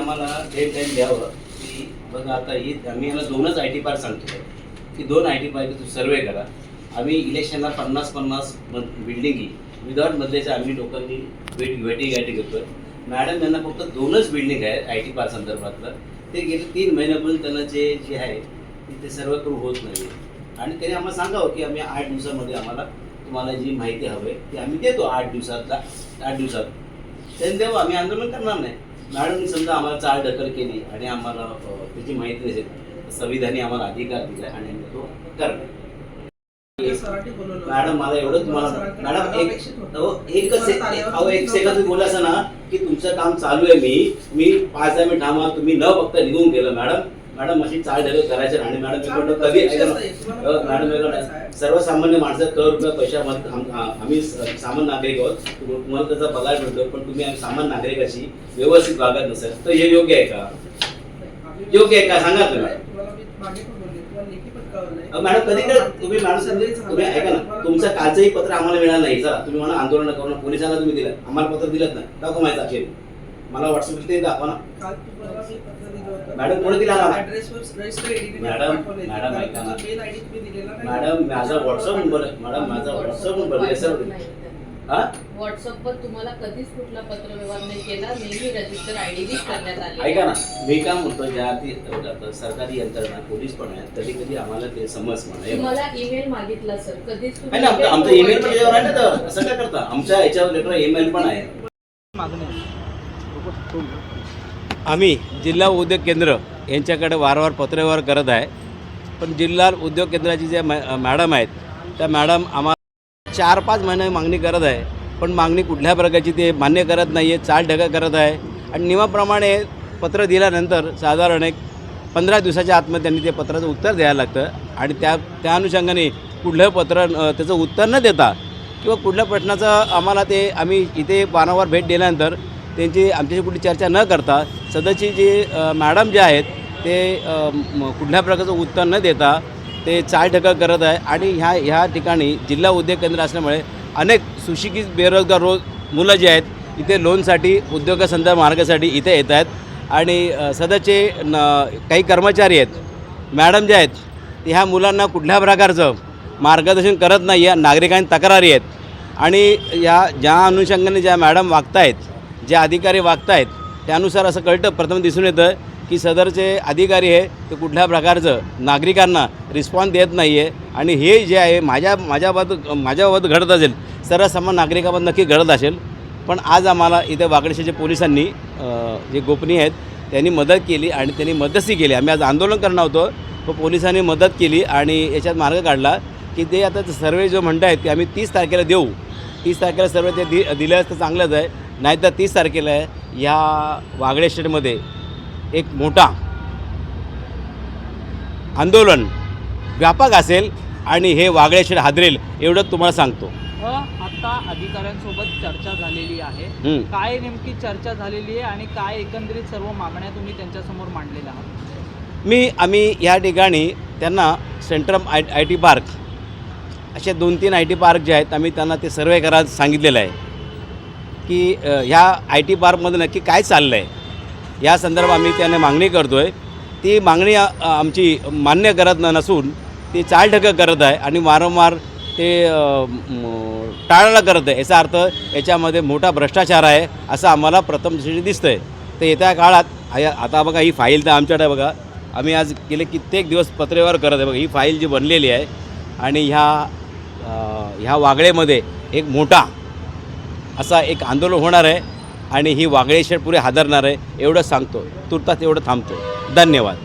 आम्हाला डेडलाईन द्यावं की बघा आता ही आम्ही याला 2च आय टी पार्क सांगतो की 2 आय टी पार्क सर्वे करा. आम्ही इलेक्शनला 50-50 बिल्डिंगी विदाउट मधल्याच्या आम्ही लोकांनी भेटीगाठी करतोय. मॅडम यांना फक्त 2च बिल्डिंग आहेत आय टी पार्क संदर्भातलं. ते गेले 3 महिन्यापासून त्यांना जे आहे ते सर्व करून होत नाही. आणि त्यांनी आम्हाला सांगावं की आम्ही 8 दिवसामध्ये आम्हाला तुम्हाला जी माहिती हवी की आम्ही देतो 8 दिवसात त्यांनी द्यावं. आम्ही आंदोलन करणार नाही. मॅडमनी समजा आम्हाला चालढकल केली आणि आम्हाला त्याची माहिती नसेल, संविधानी आम्हाला अधिकार दिला आणि आम्ही तो करणार. मॅडम मला एवढं तुम्हाला मॅडम एक सेकंद बोला असं ना की तुमचं काम चालू आहे. मी 5 मिनिट थांबा, तुम्ही न बघता निघून गेलं. मॅडम अशी चालढकल करायचं आणि मॅडम कधी मॅडम सर्वसामान्य माणसं ₹1 रुपये पैशामध्ये आम्ही सामान्य नागरिक आहोत. तुम्हाला त्याचा पगार मिळतो, पण तुम्ही सामान्य नागरिकाशी व्यवस्थित वागत नसेल तर हे योग्य आहे का? योग्य आहे का सांगा तुम्ही. मॅडम कधी तुम्ही तुम्ही ऐका ना, तुमचं कालचंही पत्र आम्हाला मिळालं नाही. चला तुम्ही म्हणा आंदोलन करून पोलिसांना तुम्ही दिलं, आम्हाला पत्र दिलंच नाही. दाखवा माहिती असेल मला व्हॉट्सअप ते दाखवा ना. मॅडम कोणी दिला ना? मॅडम ऐका ना, मॅडम माझा व्हॉट्सअप नंबर सर. व्हॉट्सअपवर तुम्हाला कधीच कुठला पत्रव्यवहार नाही केला. नेहमी रजिस्टर आयडी करण्यात आले. ऐका ना, मी काय म्हणतो, ज्या सरकारी यंत्रणा पोलीस पण आहे, कधी कधी आम्हाला ते समज तुम्हाला ईमेल मागितला सर, कधीच आमचा ईमेल पण याच्यावर आहे ना. तर असं काय करता, आमच्या याच्यावर लेटर ईमेल पण आहे. आम्ही जिल्हा उद्योग केंद्र यांच्याकडे वारंवार पत्रव्यवहार करत आहे, पण जिल्हा उद्योग केंद्राची जे मॅडम आहेत त्या मॅडम आम्हाला 4-5 महिने मागणी करत आहे, पण मागणी कुठल्या प्रकारची ते मान्य करत नाही आहे, चालढकल करत आहे. आणि नियमाप्रमाणे पत्र दिल्यानंतर साधारण एक 15 दिवसाच्या आतमध्ये त्यांनी ते पत्राचं उत्तर द्यायला लागतं. आणि त्या अनुषंगाने कुठलं पत्र त्याचं उत्तर न देता किंवा कुठल्या प्रश्नाचं आम्ही इथे वारंवार भेट दिल्यानंतर त्यांची आमच्याशी कुठली चर्चा न करता सदस्यची जी मॅडम जे आहेत ते कुठल्या प्रकारचं उत्तर न देता ते चालढकल करत आहे. आणि ह्या ठिकाणी जिल्हा उद्योग केंद्र असल्यामुळे अनेक सुशिक्षित बेरोजगार मुलं जे आहेत इथे लोनसाठी उद्योगासंदर्भ मार्गासाठी इथे येत आहेत. आणि सदस्यचे काही कर्मचारी आहेत, मॅडम जे आहेत ते ह्या मुलांना कुठल्या प्रकारचं मार्गदर्शन करत नाही आहे. नागरिकांनी तक्रारी आहेत. आणि ज्या अनुषंगाने ज्या मॅडम वागत आहेत, जे अधिकारी वागत आहेत, त्यानुसार असं कळतं, प्रथम दिसून येतं की सदरचे अधिकारी आहे ते कुठल्या प्रकारचं नागरिकांना रिस्पॉन्स देत नाही आहे. आणि हे जे आहे माझ्याबाबत घडत असेल, सर्वसामान्य नागरिकाबाबत नक्की घडत असेल. पण आज आम्हाला इथे वागडेश्वरच्या पोलिसांनी जे गोपनीय आहेत त्यांनी मदत केली आणि त्यांनी मध्यस्थी केली. आम्ही आज आंदोलन करणार होतो, पण पोलिसांनी मदत केली आणि याच्यात मार्ग काढला की ते आता सर्वे जो म्हणत आहेत की आम्ही 30 तारखेला देऊ, 30 तारखेला सर्व ते दिलं तर चांगलंच आहे. नाहीतर 30 तारखेला ह्या वागळे स्टेटमध्ये एक मोठा आंदोलन व्यापक असेल आणि हे वागळे शेड हादरेल एवढं तुम्हाला सांगतो. आता अधिकाऱ्यांसोबत चर्चा झालेली आहे, काय नेमकी चर्चा झालेली आहे आणि काय एकंदरीत सर्व मागण्या तुम्ही त्यांच्यासमोर मांडलेल्या आहात? आम्ही या ठिकाणी त्यांना सेंट्रम आय टी पार्क असे 2-3 आय टी पार्क जे आहेत आम्ही त्यांना ते सर्वे करायला सांगितलेलं आहे की ह्या आय टी पार्कमध्ये नक्की काय चाललं आहे या संदर्भात आम्ही त्यांना मागणी करतो आहे. ती मागणी आमची मान्य करत नसून ती चालढकल करत आहे आणि वारंवार ते टाळायला करत आहे. याचा अर्थ याच्यामध्ये मोठा भ्रष्टाचार आहे असं आम्हाला प्रथम दृष्टीने दिसतं आहे. तर येत्या काळात आता बघा ही फाईल तर आमच्याकडे बघा, आम्ही आज गेले कित्येक दिवस पत्रव्यवहार करत आहे. बघा ही फाईल जी बनलेली आहे आणि ह्या वागळेमध्ये एक मोठा असा एक आंदोलन होणार आहे आणि ही वागळे शेड पुरे हादरणार आहे एवढं सांगतो. तुर्तास एवढं थांबतो. धन्यवाद.